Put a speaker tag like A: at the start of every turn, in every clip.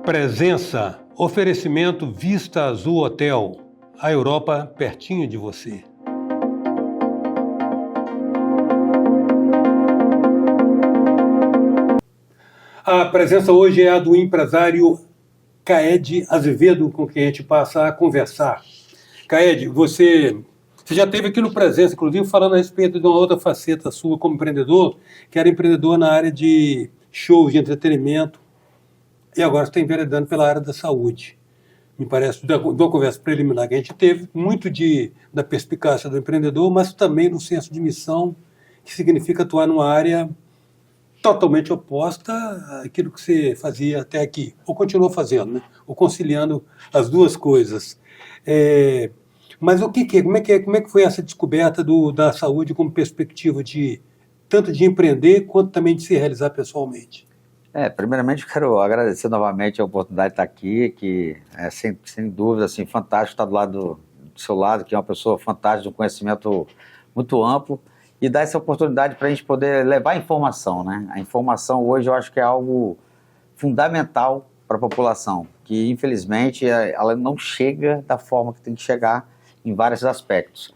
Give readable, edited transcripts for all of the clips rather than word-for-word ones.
A: Presença, oferecimento Vista Azul Hotel, a Europa pertinho de você. A presença hoje é a do empresário Caed Azevedo, com quem a gente passa a conversar. Caed, você já esteve aqui no Presença, inclusive falando a respeito de uma outra faceta sua como empreendedor, que era empreendedor na área de shows de entretenimento, e agora você está enveredando pela área da saúde. Me parece, da conversa preliminar que a gente teve, muito da perspicácia do empreendedor, mas também do senso de missão, que significa atuar numa área totalmente oposta àquilo que você fazia até aqui, ou continuou fazendo, né? Ou conciliando as duas coisas. Mas como é que foi essa descoberta da saúde como perspectiva tanto de empreender quanto também de se realizar pessoalmente?
B: Primeiramente quero agradecer novamente a oportunidade de estar aqui, que é sem dúvida assim, fantástico estar do seu lado, que é uma pessoa fantástica, de um conhecimento muito amplo, e dar essa oportunidade para a gente poder levar informação, né? A informação hoje eu acho que é algo fundamental para a população, que infelizmente ela não chega da forma que tem que chegar em vários aspectos.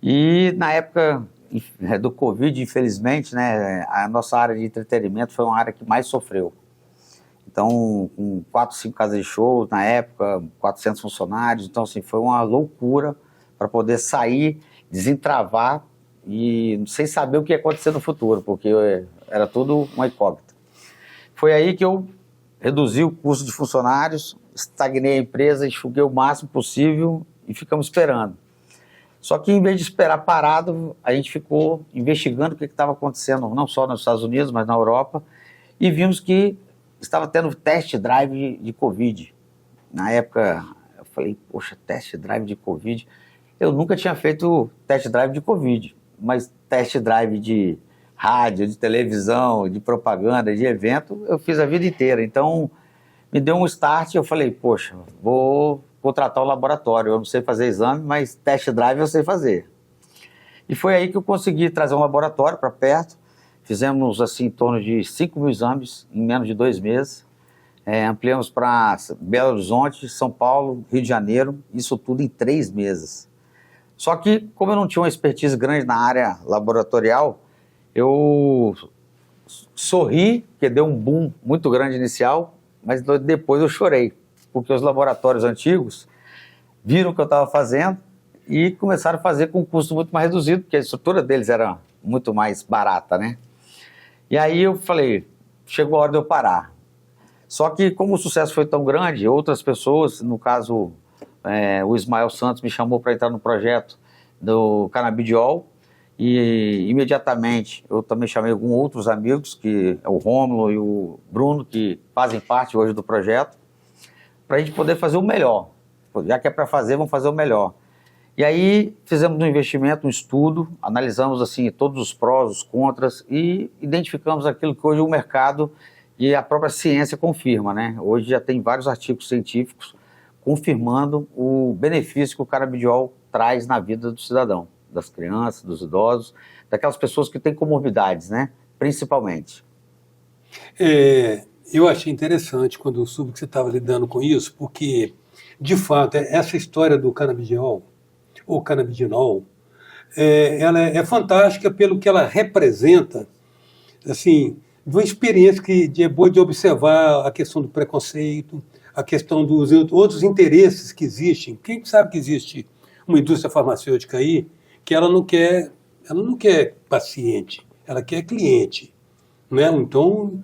B: E na época do Covid, infelizmente, né, a nossa área de entretenimento foi uma área que mais sofreu. Então, com 4, 5 casas de show na época, 400 funcionários, então assim, foi uma loucura para poder sair, desentravar e sem saber o que ia acontecer no futuro, porque era tudo uma incógnita. Foi aí que eu reduzi o custo de funcionários, estagnei a empresa, enxuguei o máximo possível e ficamos esperando. Só que em vez de esperar parado, a gente ficou investigando o que estava acontecendo, não só nos Estados Unidos, mas na Europa, e vimos que estava tendo test drive de Covid. Na época, eu falei, poxa, test drive de Covid? Eu nunca tinha feito test drive de Covid, mas test drive de rádio, de televisão, de propaganda, de evento, eu fiz a vida inteira. Então, me deu um start e eu falei, poxa, vou contratar um laboratório. Eu não sei fazer exame, mas test drive eu sei fazer. E foi aí que eu consegui trazer um laboratório para perto. Fizemos assim em torno de 5 mil exames em menos de 2 meses. Ampliamos para Belo Horizonte, São Paulo, Rio de Janeiro, isso tudo em 3 meses. Só que, como eu não tinha uma expertise grande na área laboratorial, eu sorri, porque deu um boom muito grande inicial, mas depois eu chorei, porque os laboratórios antigos viram o que eu estava fazendo e começaram a fazer com um custo muito mais reduzido, porque a estrutura deles era muito mais barata, né? E aí eu falei, chegou a hora de eu parar. Só que como o sucesso foi tão grande, outras pessoas, no caso o Ismael Santos me chamou para entrar no projeto do canabidiol, e imediatamente eu também chamei alguns outros amigos, que é o Rômulo e o Bruno, que fazem parte hoje do projeto, para a gente poder fazer o melhor. Já que é para fazer, vamos fazer o melhor. E aí fizemos um investimento, um estudo, analisamos assim todos os prós, os contras e identificamos aquilo que hoje o mercado e a própria ciência confirma, né? Hoje já tem vários artigos científicos confirmando o benefício que o canabidiol traz na vida do cidadão, das crianças, dos idosos, daquelas pessoas que têm comorbidades, né? Principalmente.
A: Eu achei interessante quando eu soube que você estava lidando com isso, porque, de fato, essa história do canabidiol, ou canabidinol, ela é fantástica pelo que ela representa, assim, de uma experiência que é boa de observar a questão do preconceito, a questão dos outros interesses que existem. Quem sabe que existe uma indústria farmacêutica aí que ela não quer paciente, ela quer cliente, né? Então,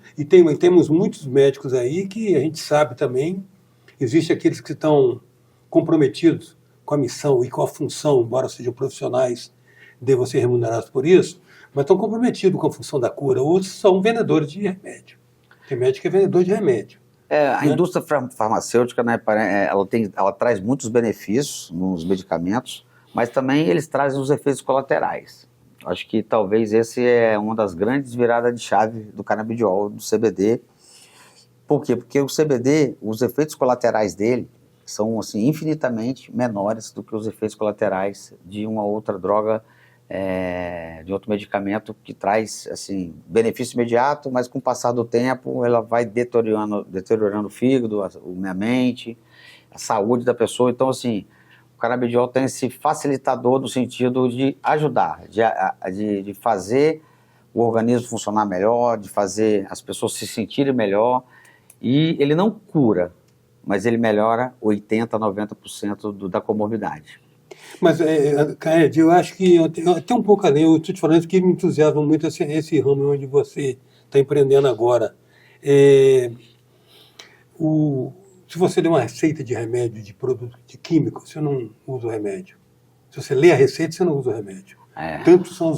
A: temos muitos médicos aí que a gente sabe também, existem aqueles que estão comprometidos com a missão e com a função, embora sejam profissionais, devam ser remunerados por isso, mas estão comprometidos com a função da cura. Outros são vendedores de remédio. Tem médico que é vendedor de remédio.
B: A indústria farmacêutica, né, ela traz muitos benefícios nos medicamentos, mas também eles trazem os efeitos colaterais. Acho que talvez esse é uma das grandes viradas de chave do canabidiol, do CBD. Por quê? Porque o CBD, os efeitos colaterais dele são assim, infinitamente menores do que os efeitos colaterais de uma outra droga de outro medicamento que traz assim, benefício imediato, mas com o passar do tempo ela vai deteriorando o fígado, a mente, a saúde da pessoa. Então, assim, o canabidiol tem esse facilitador no sentido de ajudar, de fazer o organismo funcionar melhor, de fazer as pessoas se sentirem melhor. E ele não cura, mas ele melhora 80%, 90% da comorbidade.
A: Mas, Caed, eu acho que até um pouco além, eu estou te falando que me entusiasma muito esse ramo onde você está empreendendo agora. Se você der uma receita de remédio, de produto de químico, você não usa o remédio. Se você lê a receita, você não usa o remédio. Tantos são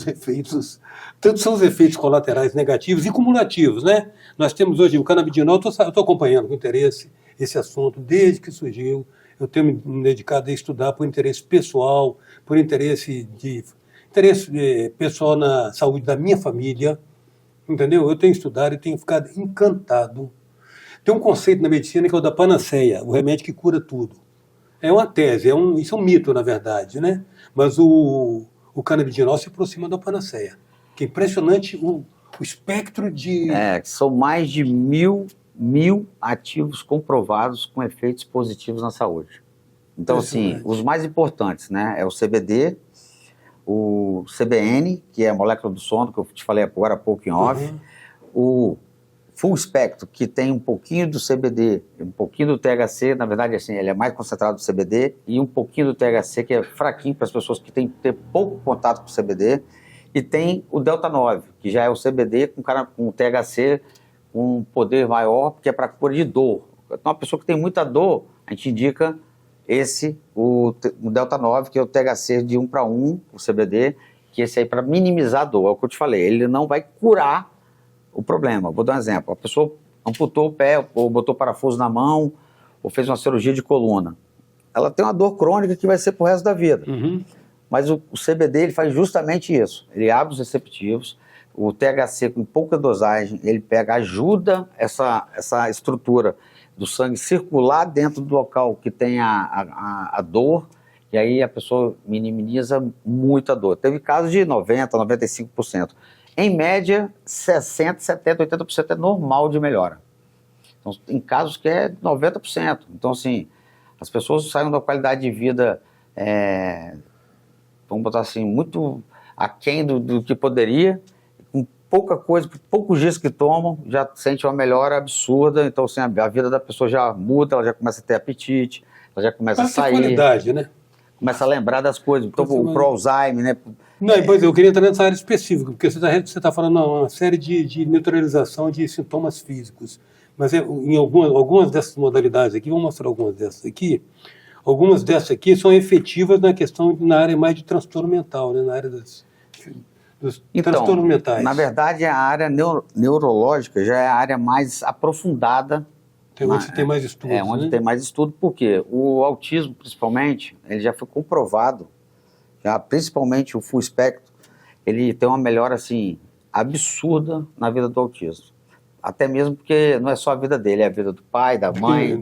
A: os efeitos colaterais negativos e cumulativos, né? Nós temos hoje o canabidinol, eu estou acompanhando com interesse esse assunto desde que surgiu. Eu tenho me dedicado a estudar por interesse pessoal, por interesse pessoal na saúde da minha família, entendeu? Eu tenho estudado e tenho ficado encantado. Tem um conceito na medicina que é o da panaceia, o remédio que cura tudo. É uma tese, isso é um mito, na verdade, né? Mas o canabidinol se aproxima da panaceia. Que é impressionante o espectro de...
B: São mais de mil ativos comprovados com efeitos positivos na saúde. Então, assim, os mais importantes, né, é o CBD, o CBN, que é a molécula do sono, que eu te falei agora há pouco em off, o Full Spectrum, que tem um pouquinho do CBD, um pouquinho do THC, na verdade, assim, ele é mais concentrado do CBD, e um pouquinho do THC, que é fraquinho para as pessoas que têm que ter pouco contato com o CBD, e tem o Delta 9, que já é o CBD com THC, com um poder maior, porque é para cura de dor. Então, uma pessoa que tem muita dor, a gente indica o Delta 9, que é o THC de 1 para 1, o CBD, que esse aí para minimizar a dor, é o que eu te falei, ele não vai curar o problema. Vou dar um exemplo, a pessoa amputou o pé, ou botou parafuso na mão, ou fez uma cirurgia de coluna. Ela tem uma dor crônica que vai ser pro resto da vida. Mas o CBD, ele faz justamente isso, ele abre os receptivos, o THC com pouca dosagem, ele ajuda essa estrutura do sangue circular dentro do local que tem a dor, e aí a pessoa minimiza muito a dor. Teve casos de 90%, 95%. Em média, 60%, 70%, 80% é normal de melhora. Então, em casos que é 90%. Então, assim, as pessoas saem da qualidade de vida, vamos botar assim, muito aquém do que poderia, com pouca coisa, poucos dias que tomam, já sente uma melhora absurda. Então, assim, a vida da pessoa já muda, ela já começa a ter apetite, ela já começa a sair.
A: Qualidade, né?
B: Começa a lembrar das coisas. Então, pro Alzheimer, né?
A: Não, pois eu queria entrar nessa área específica, porque você está falando uma série de neutralização de sintomas físicos. Mas em algumas dessas modalidades aqui, vou mostrar algumas dessas aqui. Algumas dessas aqui são efetivas na área mais de transtorno mental, né? Na área dos transtornos mentais.
B: Na verdade, a área neurológica já é a área mais aprofundada.
A: Onde tem mais estudos.
B: Onde tem mais estudo, porque o autismo, principalmente, ele já foi comprovado, principalmente o Full Spectrum, ele tem uma melhora, assim, absurda na vida do autismo. Até mesmo porque não é só a vida dele, é a vida do pai, da mãe,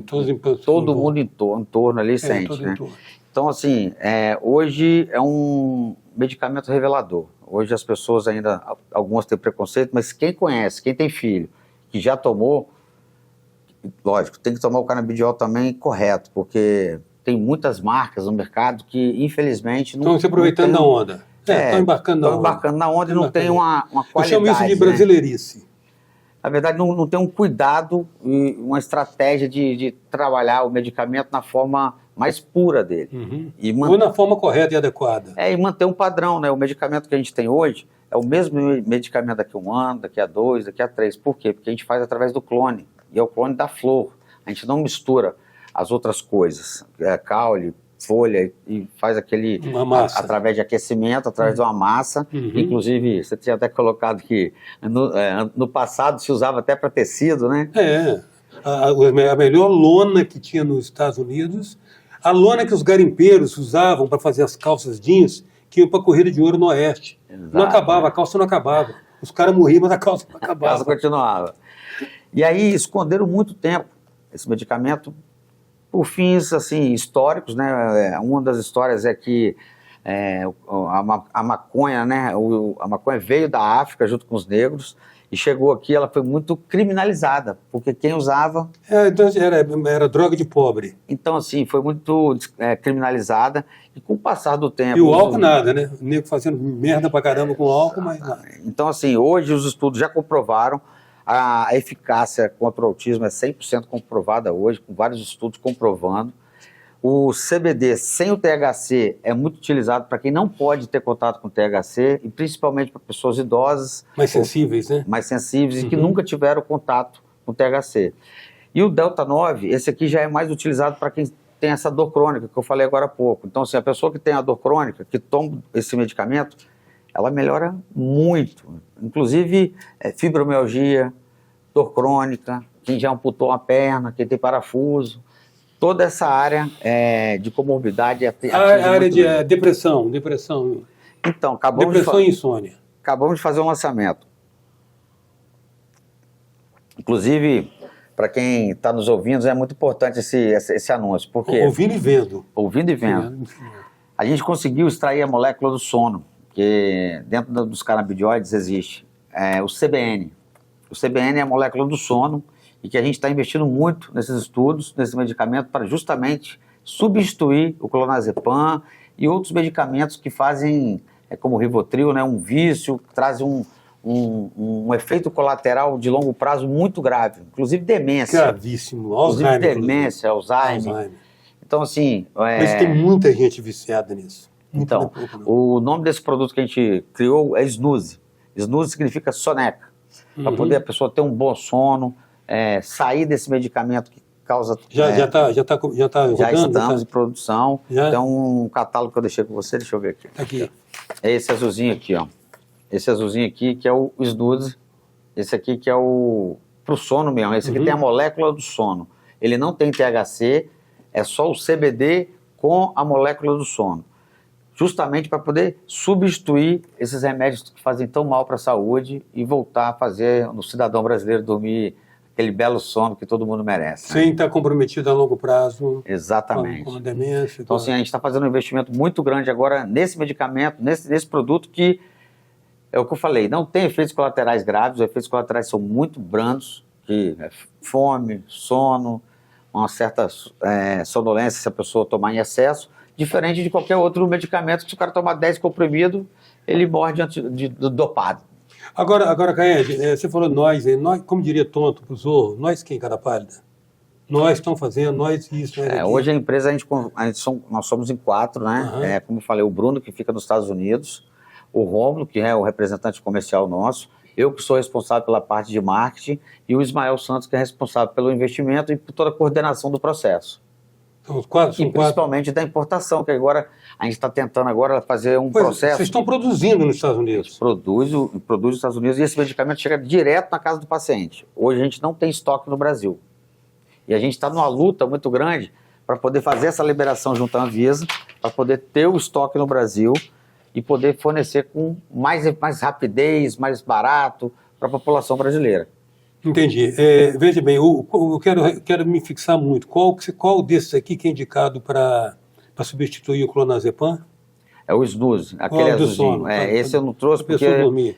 B: todo mundo em torno ali sente, né? Então, assim, hoje é um medicamento revelador. Hoje as pessoas ainda, algumas têm preconceito, mas quem conhece, quem tem filho, que já tomou, lógico, tem que tomar o canabidiol também correto, porque tem muitas marcas no mercado que, infelizmente...
A: Estão se aproveitando da onda. Estão embarcando
B: na onda e não tem uma qualidade. Eu chamo
A: isso de brasileirice.
B: Né? Na verdade, não tem um cuidado e uma estratégia de trabalhar o medicamento na forma mais pura dele.
A: Ou na forma correta e adequada.
B: E manter um padrão, né? O medicamento que a gente tem hoje é o mesmo medicamento daqui a 1 ano, daqui a 2, daqui a 3. Por quê? Porque a gente faz através do clone. E é o clone da flor. A gente não mistura as outras coisas, caule, folha, e faz uma massa. Através de aquecimento, através de uma massa. Inclusive, você tinha até colocado que no passado se usava até para tecido, né?
A: A melhor lona que tinha nos Estados Unidos, a lona que os garimpeiros usavam para fazer as calças jeans, que iam para a corrida de ouro no Oeste. Exato, não acabava, a calça não acabava. Os caras morriam, mas a calça não acabava.
B: A calça continuava. E aí esconderam muito tempo esse medicamento por fins assim, históricos, né? Uma das histórias é que a maconha, né? A maconha veio da África junto com os negros e chegou aqui, ela foi muito criminalizada, porque quem usava...
A: Então era droga de pobre.
B: Então, assim, foi muito criminalizada e com o passar do tempo...
A: E o álcool nada, né? O nego fazendo merda pra caramba com álcool, mas nada.
B: Então, assim, hoje os estudos já comprovaram a eficácia contra o autismo é 100% comprovada hoje, com vários estudos comprovando. O CBD sem o THC é muito utilizado para quem não pode ter contato com o THC, e principalmente para pessoas idosas.
A: Mais sensíveis, né?
B: Mais sensíveis e que nunca tiveram contato com o THC. E o Delta 9, esse aqui já é mais utilizado para quem tem essa dor crônica, que eu falei agora há pouco. Então, assim, a pessoa que tem a dor crônica, que toma esse medicamento, ela melhora muito. Inclusive, fibromialgia, dor crônica, quem já amputou uma perna, quem tem parafuso. Toda essa área de comorbidade...
A: A área de depressão.
B: Então,
A: depressão e insônia.
B: Acabamos de fazer um lançamento. Inclusive, para quem está nos ouvindo, é muito importante esse anúncio. Porque
A: ouvindo e vendo.
B: Ouvindo e vendo. A gente conseguiu extrair a molécula do sono, que dentro dos canabidioides existe o CBN. O CBN é a molécula do sono, e que a gente está investindo muito nesses estudos, nesse medicamento, para justamente substituir o clonazepam e outros medicamentos que fazem, como o Rivotril, né, um vício, que trazem um efeito colateral de longo prazo muito grave, inclusive demência.
A: Gravíssimo, Alzheimer.
B: Inclusive demência, Alzheimer. Então, assim...
A: Mas tem muita gente viciada nisso.
B: Então, o nome desse produto que a gente criou é Snooze. Snooze significa soneca, para poder a pessoa ter um bom sono, sair desse medicamento que causa... Já estamos em produção. Tem um catálogo que eu deixei com você, deixa eu ver aqui.
A: Aqui.
B: É esse azulzinho aqui, ó. Esse azulzinho aqui que é o Snooze. Esse aqui que é pro sono mesmo. Esse aqui tem a molécula do sono. Ele não tem THC, é só o CBD com a molécula do sono. Justamente para poder substituir esses remédios que fazem tão mal para a saúde e voltar a fazer o cidadão brasileiro dormir aquele belo sono que todo mundo merece.
A: Sem estar comprometido a longo prazo.
B: Exatamente.
A: Com demência.
B: Então, assim, a gente está fazendo um investimento muito grande agora nesse medicamento, nesse produto que, é o que eu falei, não tem efeitos colaterais graves, os efeitos colaterais são muito brandos, que é fome, sono, uma certa sonolência se a pessoa tomar em excesso, diferente de qualquer outro medicamento que se o cara tomar 10 comprimidos, ele morre de dopado.
A: Agora, Caed, você falou nós, como diria tonto pro Zorro, nós quem, cara pálida? Nós estamos fazendo, nós isso, nós aqui.
B: Hoje a empresa, nós somos em 4, né? Como eu falei, o Bruno, que fica nos Estados Unidos, o Rômulo, que é o representante comercial nosso, eu que sou responsável pela parte de marketing, e o Ismael Santos, que é responsável pelo investimento e por toda a coordenação do processo.
A: Então, os 4 são
B: principalmente da importação, que agora a gente está tentando agora fazer um processo...
A: Vocês estão produzindo nos Estados Unidos?
B: Produz nos Estados Unidos e esse medicamento chega direto na casa do paciente. Hoje a gente não tem estoque no Brasil. E a gente está numa luta muito grande para poder fazer essa liberação junto à Anvisa, para poder ter o estoque no Brasil e poder fornecer com mais rapidez, mais barato para a população brasileira.
A: Entendi. Veja bem, eu quero me fixar muito. Qual desses aqui que é indicado para substituir o clonazepam?
B: É o Snooze, aquele azulzinho. Esse eu não trouxe porque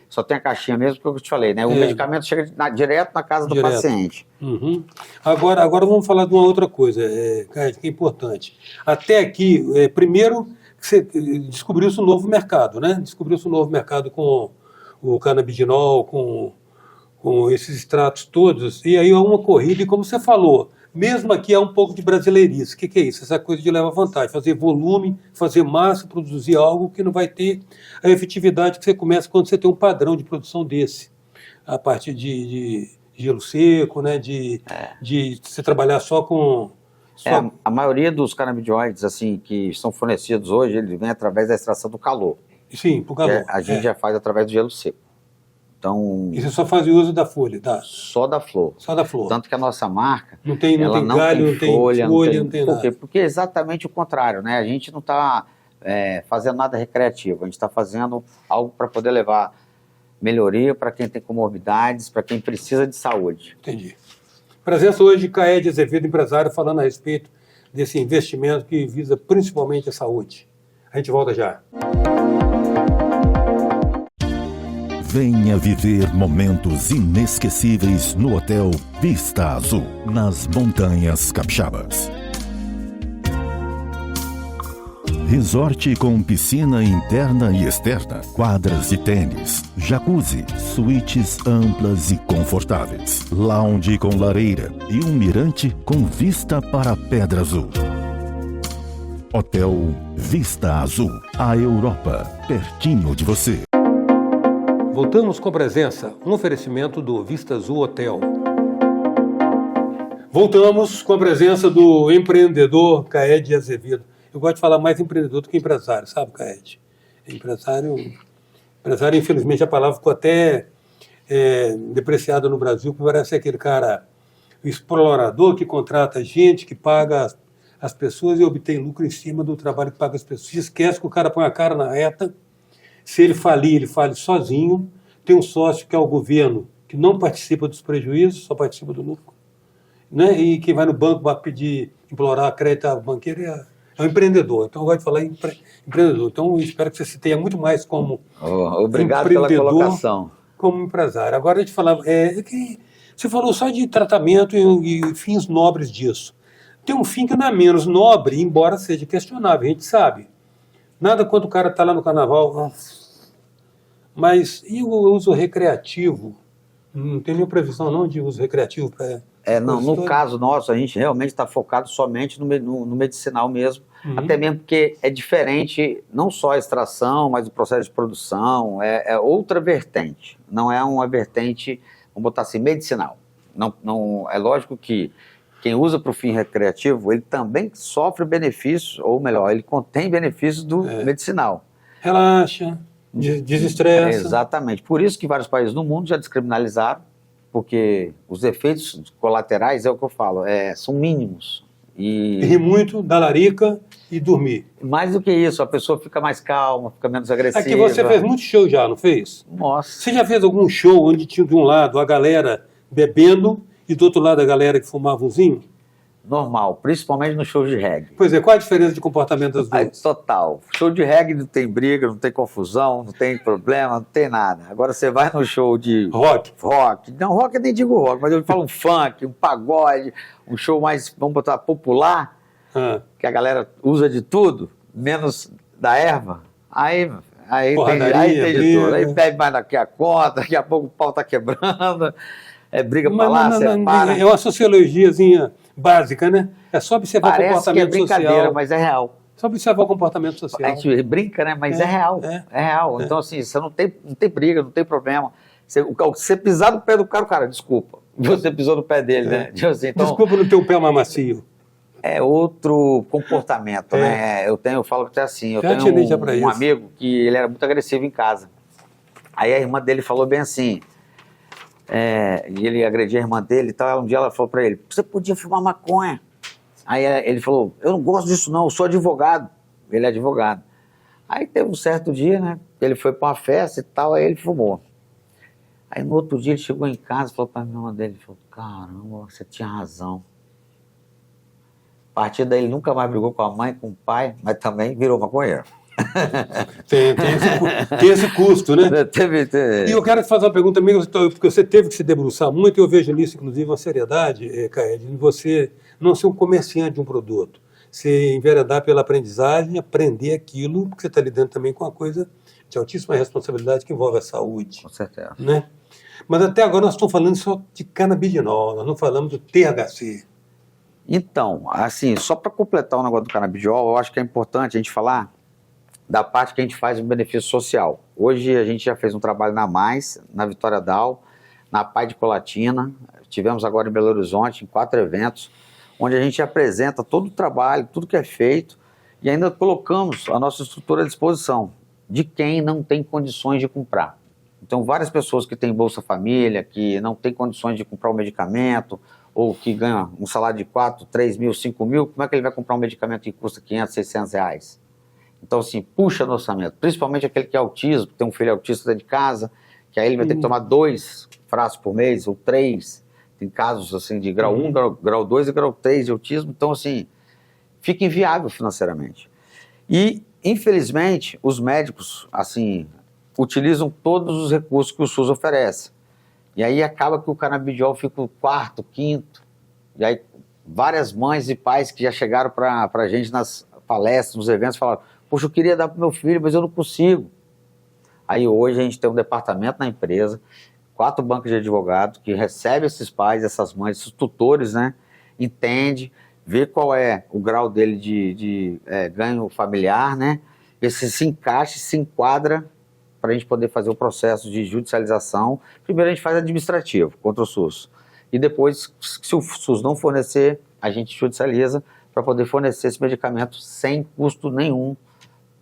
B: só tem a caixinha mesmo, porque eu te falei, né? O medicamento chega direto na casa do paciente.
A: Agora vamos falar de uma outra coisa, que é importante. Até aqui, primeiro, você descobriu-se um novo mercado, né? Descobriu-se um novo mercado com o canabidinol, com esses extratos todos, e aí há uma corrida, e como você falou, mesmo aqui há um pouco de brasileirice. O que é isso? Essa coisa de levar vantagem, fazer volume, fazer massa, produzir algo que não vai ter a efetividade que você começa quando você tem um padrão de produção desse, a partir de gelo seco, né, de você trabalhar só com...
B: A maioria dos canabidioides assim, que são fornecidos hoje, ele vem através da extração do calor.
A: Sim, por calor.
B: A gente já faz através do gelo seco. Então,
A: e você só faz uso da folha, tá?
B: Só da flor.
A: Só da flor.
B: Tanto que a nossa marca...
A: Não tem galho, não tem folha, não tem nada.
B: Por quê? Porque é exatamente o contrário, né? A gente não está fazendo nada recreativo, a gente está fazendo algo para poder levar melhoria para quem tem comorbidades, para quem precisa de saúde.
A: Entendi. Presença hoje de Caed Azevedo, empresário, falando a respeito desse investimento que visa principalmente a saúde. A gente volta já.
C: Venha viver momentos inesquecíveis no Hotel Vista Azul, nas Montanhas Capixabas. Resort com piscina interna e externa, quadras de tênis, jacuzzi, suítes amplas e confortáveis, lounge com lareira e um mirante com vista para a Pedra Azul. Hotel Vista Azul, a Europa, pertinho de você.
A: Voltamos com a presença, um oferecimento do Vista Azul Hotel. Voltamos com a presença do empreendedor Caed Azevedo. Eu gosto de falar mais empreendedor do que empresário, sabe, Caed? Empresário, infelizmente, a palavra ficou até depreciada no Brasil, porque parece aquele cara, o explorador que contrata gente, que paga as pessoas e obtém lucro em cima do trabalho que paga as pessoas. Se esquece que o cara põe a cara na reta. Se ele falir, ele fale sozinho. Tem um sócio que é o governo, que não participa dos prejuízos, só participa do lucro. Né? E quem vai no banco vai pedir, implorar crédito ao banqueiro é o empreendedor. Então, eu gosto de falar em empreendedor. Então, eu espero que você se tenha muito mais como
B: obrigado pela colocação.
A: Como empresário. Agora, a gente falava, que você falou só de tratamento e fins nobres disso. Tem um fim que não é menos nobre, embora seja questionável, a gente sabe. Nada quando o cara está lá no carnaval. Mas e o uso recreativo? Não tem nenhuma previsão não de uso recreativo para...
B: Não, no caso nosso, a gente realmente está focado somente no medicinal mesmo, até mesmo porque é diferente, não só a extração, mas o processo de produção, é outra vertente, não é uma vertente, vamos botar assim, medicinal. Não, é lógico que quem usa para o fim recreativo, ele também sofre benefícios, ou melhor, ele contém benefícios do medicinal.
A: Relaxa, desestressa.
B: Exatamente. Por isso que vários países no mundo já descriminalizaram, porque os efeitos colaterais, é o que eu falo, são mínimos.
A: Rir muito, dar larica e dormir.
B: Mais do que isso, a pessoa fica mais calma, fica menos agressiva.
A: Aqui você fez muito show já, não fez?
B: Nossa.
A: Você já fez algum show onde tinha de um lado a galera bebendo e do outro lado a galera que fumava umzinho?
B: Normal, principalmente no show de reggae.
A: Pois é, qual a diferença de comportamento das duas?
B: Total. Show de reggae não tem briga, não tem confusão, não tem problema, não tem nada. Agora você vai no show de...
A: Rock.
B: Não, rock eu nem digo rock, mas eu falo um funk, um pagode, um show mais, vamos botar, popular, que a galera usa de tudo, menos da erva. Aí tem de tudo. Aí bebe mais daqui a conta, daqui a pouco o pau tá quebrando, briga pra lá, separa.
A: É uma sociologiazinha básica, né? É só observar o comportamento social.
B: Parece que é brincadeira, mas é real.
A: Só observar o comportamento social.
B: A gente brinca, né? Mas é real. É real. Então, assim, você não tem briga, não tem problema. Você pisar no pé do cara, desculpa. Você pisou no pé dele, né? Assim, então,
A: desculpa não ter um pé mais macio.
B: É outro comportamento, né? Eu falo que é assim, eu tenho um amigo que ele era muito agressivo em casa. Aí a irmã dele falou bem assim, e ele agredia a irmã dele e tal, um dia ela falou pra ele, você podia fumar maconha. Aí ele falou, eu não gosto disso não, eu sou advogado. Ele é advogado. Aí teve um certo dia, né, ele foi pra uma festa e tal, aí ele fumou. Aí no outro dia ele chegou em casa e falou pra irmã dele, falou, caramba, você tinha razão. A partir daí ele nunca mais brigou com a mãe, com o pai, mas também virou maconheiro.
A: Tem esse custo, né?
B: Teve.
A: E eu quero te fazer uma pergunta também, porque você teve que se debruçar muito, e eu vejo nisso, inclusive, uma seriedade, Caed, em você não ser um comerciante de um produto. Você enveredar pela aprendizagem, aprender aquilo, porque você está lidando também com uma coisa de altíssima responsabilidade que envolve a saúde.
B: Com certeza.
A: Né? Mas até agora nós estamos falando só de canabidiol, nós não falamos do THC.
B: Então, assim, só para completar o negócio do canabidiol, eu acho que é importante a gente falar da parte que a gente faz no benefício social. Hoje a gente já fez um trabalho na Mais, na Vitória Dal, na Pai de Colatina, tivemos agora em Belo Horizonte, em 4 eventos, onde a gente apresenta todo o trabalho, tudo que é feito, e ainda colocamos a nossa estrutura à disposição de quem não tem condições de comprar. Então, várias pessoas que têm Bolsa Família, que não têm condições de comprar um medicamento, ou que ganham um salário de 4, 3 mil, 5 mil, como é que ele vai comprar um medicamento que custa 500, 600 reais? Então, assim, puxa no orçamento, principalmente aquele que é autismo, que tem um filho autista dentro de casa, que aí ele vai ter que tomar 2 frascos por mês, ou 3, tem casos, assim, de grau 1, grau 2 e grau 3 de autismo, então, assim, fica inviável financeiramente. E infelizmente, os médicos, assim, utilizam todos os recursos que o SUS oferece. E aí acaba que o canabidiol fica o quarto, quinto. E aí várias mães e pais que já chegaram para a gente nas palestras, nos eventos, falaram: poxa, eu queria dar para o meu filho, mas eu não consigo. Aí hoje a gente tem um departamento na empresa, 4 bancos de advogados que recebem esses pais, essas mães, esses tutores, né? Entende, vê qual é o grau dele de ganho familiar, né? Esse se encaixa, se enquadra para a gente poder fazer o processo de judicialização. Primeiro a gente faz administrativo contra o SUS. E depois, se o SUS não fornecer, a gente judicializa para poder fornecer esse medicamento sem custo nenhum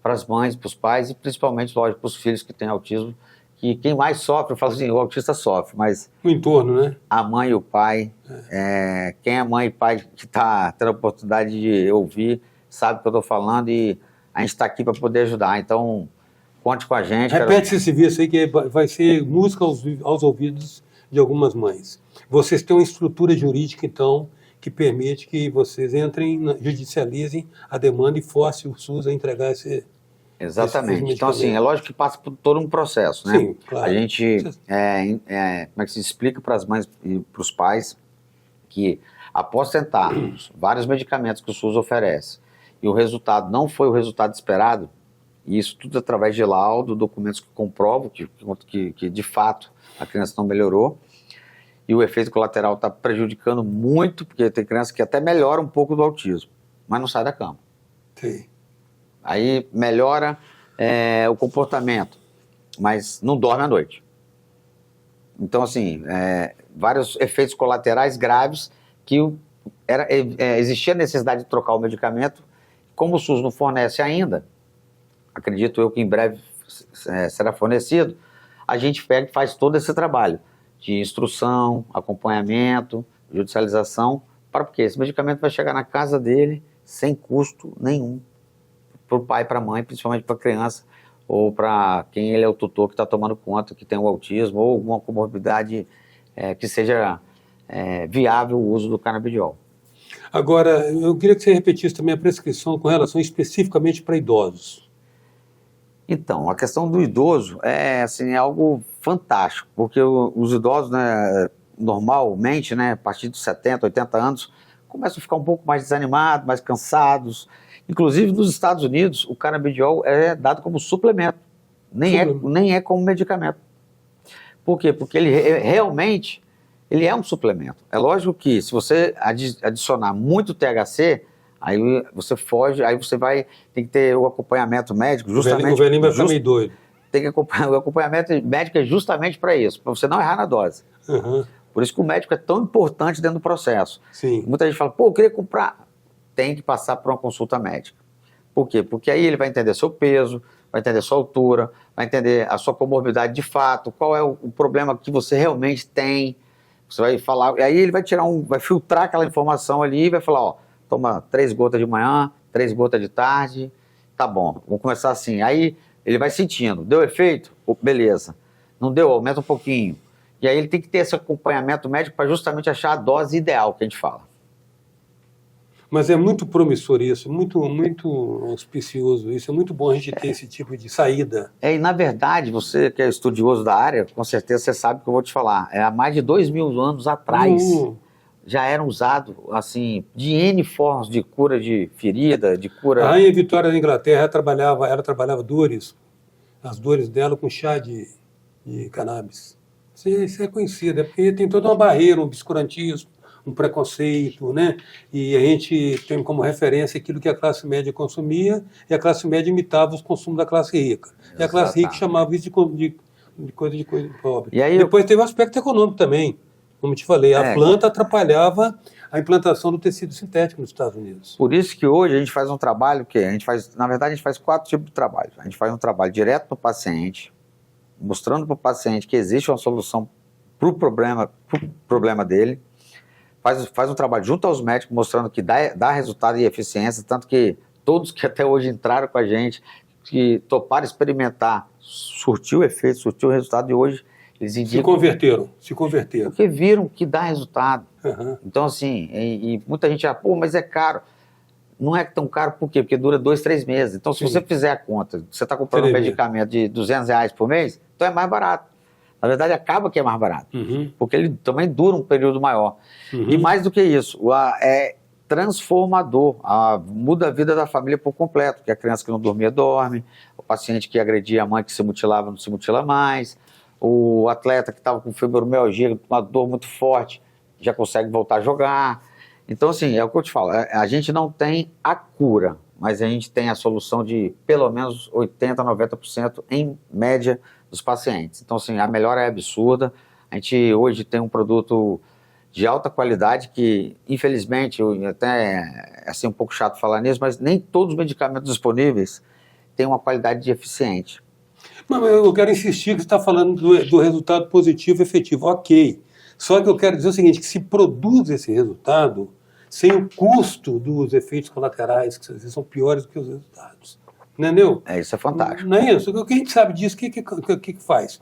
B: para as mães, para os pais e principalmente, lógico, para os filhos que têm autismo, que quem mais sofre, eu falo assim, o autista sofre, mas...
A: O entorno, né?
B: A mãe e o pai, quem é mãe e pai que está tendo a oportunidade de ouvir, sabe o que eu estou falando e a gente está aqui para poder ajudar. Então, conte com a gente.
A: Repete esse serviço aí que vai ser música aos ouvidos de algumas mães. Vocês têm uma estrutura jurídica, então, que permite que vocês entrem, judicializem a demanda e forcem o SUS a entregar esse...
B: Exatamente. Então, assim, é lógico que passa por todo um processo, né?
A: Sim, claro.
B: A gente, como é que se explica para as mães e para os pais que, após tentar vários medicamentos que o SUS oferece e o resultado não foi o resultado esperado, e isso tudo através de laudo, documentos que comprovam que de fato a criança não melhorou, e o efeito colateral está prejudicando muito, porque tem criança que até melhora um pouco do autismo, mas não sai da cama.
A: Sim.
B: Aí melhora o comportamento, mas não dorme à noite. Então, assim, vários efeitos colaterais graves que existia necessidade de trocar o medicamento. Como o SUS não fornece ainda, acredito eu que em breve será fornecido, a gente pega e faz todo esse trabalho de instrução, acompanhamento, judicialização, porque esse medicamento vai chegar na casa dele sem custo nenhum, para o pai, para a mãe, principalmente para a criança, ou para quem ele é o tutor que está tomando conta, que tem o autismo, ou alguma comorbidade que seja viável o uso do canabidiol.
A: Agora, eu queria que você repetisse também a prescrição com relação especificamente para idosos.
B: Então, a questão do idoso é algo fantástico, porque os idosos, né, normalmente, né, a partir dos 70, 80 anos, começam a ficar um pouco mais desanimados, mais cansados. Inclusive, nos Estados Unidos, o canabidiol é dado como suplemento, nem é como medicamento. Por quê? Porque ele realmente ele é um suplemento. É lógico que se você adicionar muito THC, aí você foge, aí você tem que ter o acompanhamento médico, justamente...
A: O velhinho vai ficar meio doido.
B: Tem que o acompanhamento médico é justamente para isso, para você não errar na dose.
A: Uhum.
B: Por isso que o médico é tão importante dentro do processo.
A: Sim.
B: Muita gente fala, eu queria comprar... Tem que passar por uma consulta médica. Por quê? Porque aí ele vai entender seu peso, vai entender sua altura, vai entender a sua comorbidade de fato, qual é o problema que você realmente tem. Você vai falar, e aí ele vai vai filtrar aquela informação ali e vai falar, toma 3 gotas de manhã, 3 gotas de tarde, tá bom, vamos começar assim. Aí ele vai sentindo, deu efeito? Beleza. Não deu? Aumenta um pouquinho. E aí ele tem que ter esse acompanhamento médico para justamente achar a dose ideal que a gente fala.
A: Mas é muito promissor isso, muito auspicioso isso, é muito bom a gente ter esse tipo de saída.
B: E na verdade, você que é estudioso da área, com certeza você sabe o que eu vou te falar. Há mais de 2000 anos atrás, já eram usados, assim, de N formas de cura de ferida, de cura...
A: A Rainha Vitória da Inglaterra, ela trabalhava dores, as dores dela com chá de cannabis. Isso é conhecido, porque tem toda uma barreira, um obscurantismo, um preconceito, né? E a gente tem como referência aquilo que a classe média consumia e a classe média imitava os consumos da classe rica. E a classe rica chamava isso de coisa de pobre.
B: E aí
A: depois teve o aspecto econômico também. Como te falei, a planta atrapalhava a implantação do tecido sintético nos Estados Unidos.
B: Por isso que hoje a gente faz um trabalho na verdade a gente faz 4 tipos de trabalho. A gente faz um trabalho direto no paciente, mostrando para o paciente que existe uma solução para o problema dele. Faz um trabalho junto aos médicos, mostrando que dá resultado e eficiência, tanto que todos que até hoje entraram com a gente, que toparam experimentar, surtiu efeito, surtiu resultado, e hoje eles indicam...
A: Se converteram.
B: Porque viram que dá resultado.
A: Uhum.
B: Então, assim, e muita gente mas é caro. não é tão caro, por quê? Porque dura 2, 3 meses. Então, se você fizer a conta, você está comprando um medicamento de R$200 por mês, então é mais barato. Na verdade, acaba que é mais barato, porque ele também dura um período maior. E mais do que isso, é transformador, muda a vida da família por completo, porque a criança que não dormia, dorme, o paciente que agredia a mãe que se mutilava, não se mutila mais, o atleta que estava com fibromialgia, uma dor muito forte, já consegue voltar a jogar. Então, assim, é o que eu te falo, a gente não tem a cura, mas a gente tem a solução de pelo menos 80%, 90% em média dos pacientes. Então, assim, a melhora é absurda. A gente hoje tem um produto de alta qualidade que, infelizmente, até é assim, um pouco chato falar nisso, mas nem todos os medicamentos disponíveis têm uma qualidade eficiente.
A: Mas eu quero insistir que você está falando do resultado positivo e efetivo. Ok. Só que eu quero dizer o seguinte, que se produz esse resultado sem o custo dos efeitos colaterais, que às vezes são piores do que os resultados. Entendeu?
B: Isso é fantástico.
A: Não é isso? O que a gente sabe disso, o que faz?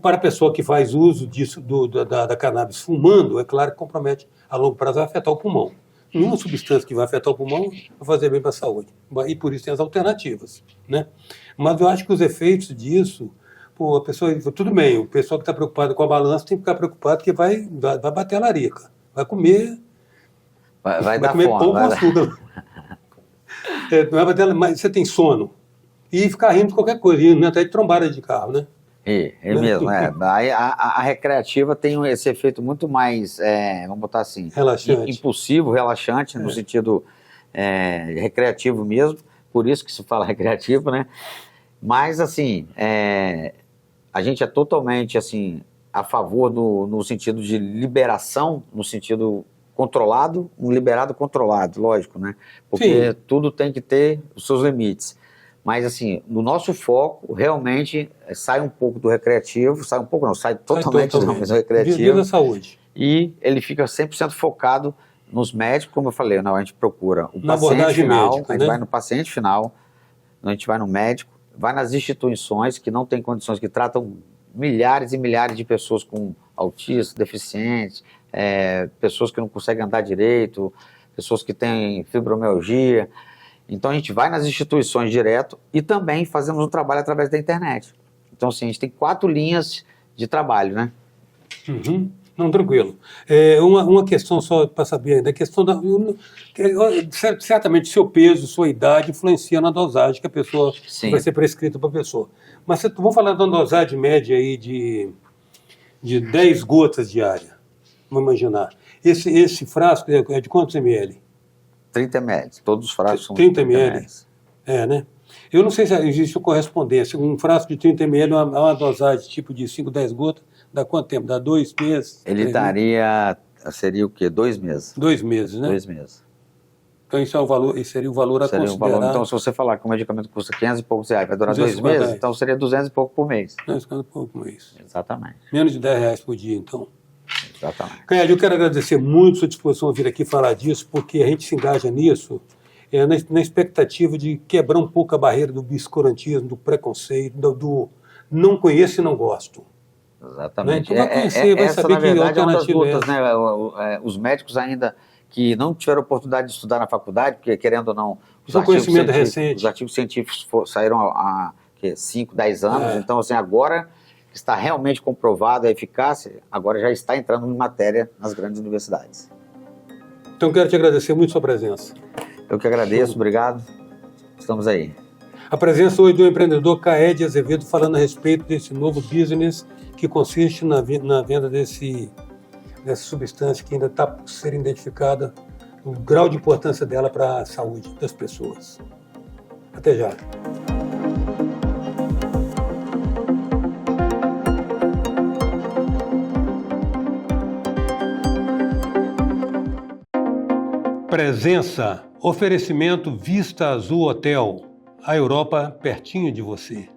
A: Para a pessoa que faz uso disso, da cannabis fumando, é claro que compromete a longo prazo, vai afetar o pulmão. Nenhuma substância que vai afetar o pulmão vai fazer bem para a saúde. E por isso tem as alternativas, né? Mas eu acho que os efeitos disso, a pessoa, tudo bem, o pessoal que está preocupado com a balança tem que ficar preocupado porque vai bater a larica, vai comer,
B: vai dar
A: comer
B: fome,
A: pão com açúcar. Não é bater, mas você tem sono e ficar rindo de qualquer coisa, até de trombada de carro, né?
B: Mesmo, Aí a recreativa tem esse efeito muito mais, vamos botar assim,
A: relaxante.
B: Impulsivo, relaxante, no sentido recreativo mesmo, por isso que se fala recreativo, né? Mas, assim, a gente é totalmente, assim, a favor no sentido de liberação, no sentido controlado, um liberado controlado, lógico, né? Porque tudo tem que ter os seus limites. Mas, assim, no nosso foco, realmente, sai um pouco do recreativo, sai totalmente do recreativo.
A: Vida da saúde.
B: E ele fica 100% focado nos médicos, como eu falei, a gente procura o
A: na
B: paciente final,
A: médica,
B: a gente vai no paciente final, a gente vai no médico, vai nas instituições que não têm condições, que tratam milhares e milhares de pessoas com autismo, deficientes, pessoas que não conseguem andar direito, pessoas que têm fibromialgia. Então, a gente vai nas instituições direto e também fazemos um trabalho através da internet. Então, assim, a gente tem 4 linhas de trabalho, né?
A: Não, tranquilo. Uma questão só para saber ainda, a questão certamente seu peso, sua idade influencia na dosagem que a pessoa vai ser prescrita para a pessoa. Mas vamos falar de uma dosagem média aí de 10 gotas diária, vamos imaginar. Esse frasco é de quantos ml?
B: 30 ml, todos os frascos são
A: 30 ml. Né? Eu não sei se existe correspondência. Um frasco de 30 ml é uma dosagem tipo de 5, 10 gotas, dá quanto tempo? Dá 2 meses?
B: Ele seria o quê? 2 meses.
A: 2 meses, né?
B: 2 meses.
A: Então isso é o valor, esse seria o valor a considerar.
B: Então, se você falar que o medicamento custa 500 e poucos reais, vai durar 2 meses, então seria 200 e pouco por mês.
A: 200 e pouco por mês.
B: Exatamente.
A: Menos de 10 reais por dia, então.
B: Exatamente.
A: Canhade, eu quero agradecer muito a sua disposição a vir aqui falar disso, porque a gente se engaja nisso na expectativa de quebrar um pouco a barreira do obscurantismo, do preconceito, do não conheço e não gosto.
B: Exatamente.
A: Né? Então vai conhecer, vai saber que alternativa
B: lutas, né? Os médicos ainda que não tiveram oportunidade de estudar na faculdade, porque querendo ou não, os artigos científicos saíram há 5, 10 anos, então assim, agora está realmente comprovada a eficácia, agora já está entrando em matéria nas grandes universidades.
A: Então quero te agradecer muito a sua presença.
B: Eu que agradeço, obrigado. Estamos aí.
A: A presença hoje do empreendedor Caed Azevedo falando a respeito desse novo business que consiste na venda dessa substância que ainda está por ser identificada, o grau de importância dela para a saúde das pessoas. Até já. Presença, oferecimento Vista Azul Hotel, a Europa pertinho de você.